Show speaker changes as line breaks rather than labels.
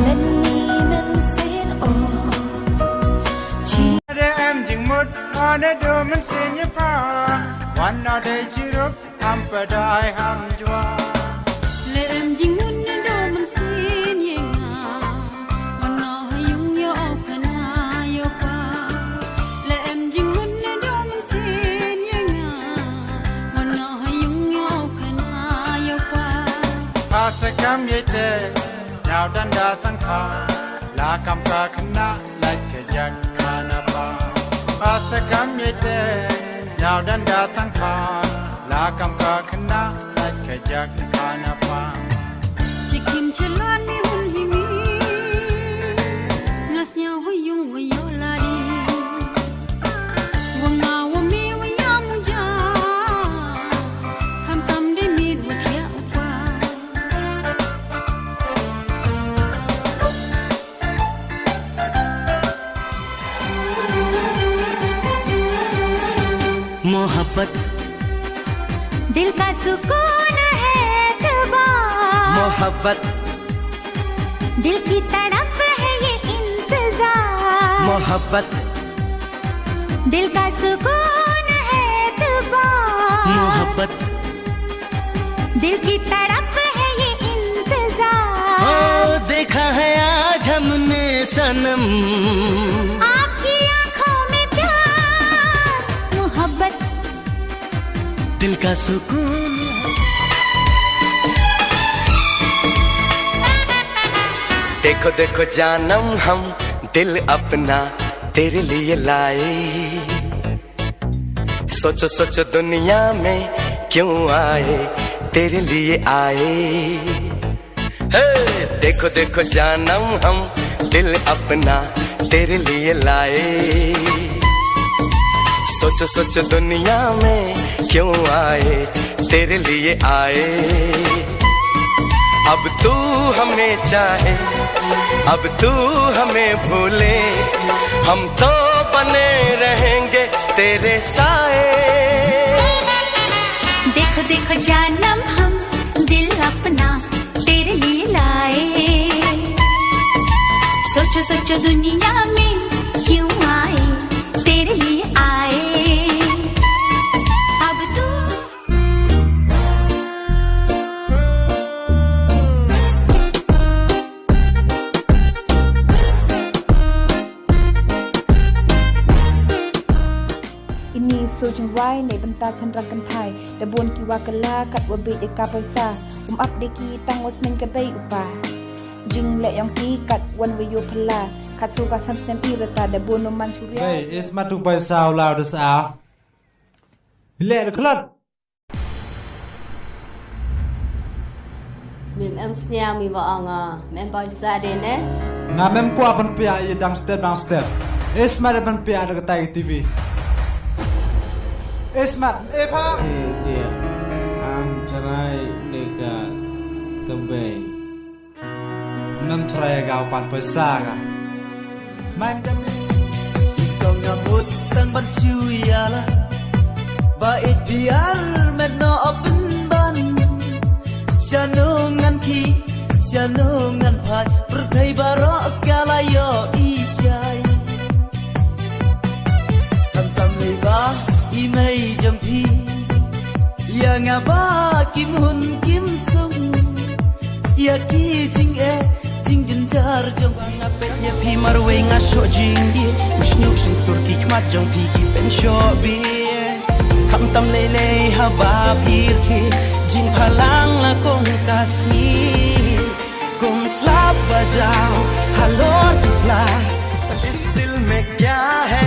มันนี่มันเสียนอชี
เดมจิงมุดอันเดมันเสียนฟ้าวันนาเดจิรุปอัมปะได้ฮัมจวา
เลมจิงมุดนโดมันเสียนยังงาวันนอให้ยุ่งโยกพนาโยกาเลมจิงมุดนโดมันเสียนยังงาวันนอให้ยุ่งโยกพนาโยกา
ภาษกรรมเยเตยาวดันดาสังขารลากำกาคณะและขยักคานาปาภาษกรรมเยเตยาวดันดาสังขารลากำกาคณะและขยักคานาปา
ชิคิมเชลานมีหุ่นหิมีงัสเนียวหุยุงวโยลาดีวังมาว่ามีวายามุจาคำตำได้มีดวัดเทียอุปา
मोहब्बत
दिल का सुकून है एतबार
मोहब्बत
दिल की तड़प है ये इंतजार
मोहब्बत
दिल का सुकून है एतबार
मोहब्बत
दिल की तड़प है ये इंतजार
ओ देखा है आज हमने सनम
आपकी आंखों में प्यार मोहब्बत
दिल का सुकून देखो देखो जानम हम दिल अपना तेरे लिए लाए सोचो सोचो दुनिया में क्यों आए तेरे लिए आए हे देखो देखो जानम हम दिल अपना तेरे लिए लाए सोचो सोचो दुनिया में क्यों आए तेरे लिए आए अब तू हमें चाहे अब तू हमें भूले हम तो बने रहेंगे तेरे साए
देखो देखो जानम हम दिल अपना तेरे लिए लाए सोचो सोचो दुनिया में क्यों आए तेरे लिए आए अब तू
ini sojawai ne benta chandra kan thai da bon ki wakala kat wabe de ka paisa up de ki tang was men ka dai upa jing le yang ki kat wan wayo phla kat su ka san stem irata da bon no manchuria
hey is matu paisa lao da sa le de klat
mem em snya mi wa anga mem boy sa de ne
nga mem kwa pan pia ye dang step is mare pan pia da tai tv Esmat, Eva.
Dia, am cerai dekat kebay.
Nam cerai gau pan pesaga. Man dam.
Kau nyambut tang ban siu yala, bait biar medno open ban. Shanungan ki, shanungan phat, perthai barok kalayo isyai. Tam tam leba. Imei jampi ya ngaba kim hun kim sung ya ki jing e jing jin jar jampi na pet ya pi marwe nga sho jing di shnu shin turki kmat jampi ki pen sho bi kham tam le le ha ba phir ki jing phalang la kong kasni kum slap bajao hello isla इस दिल में क्या है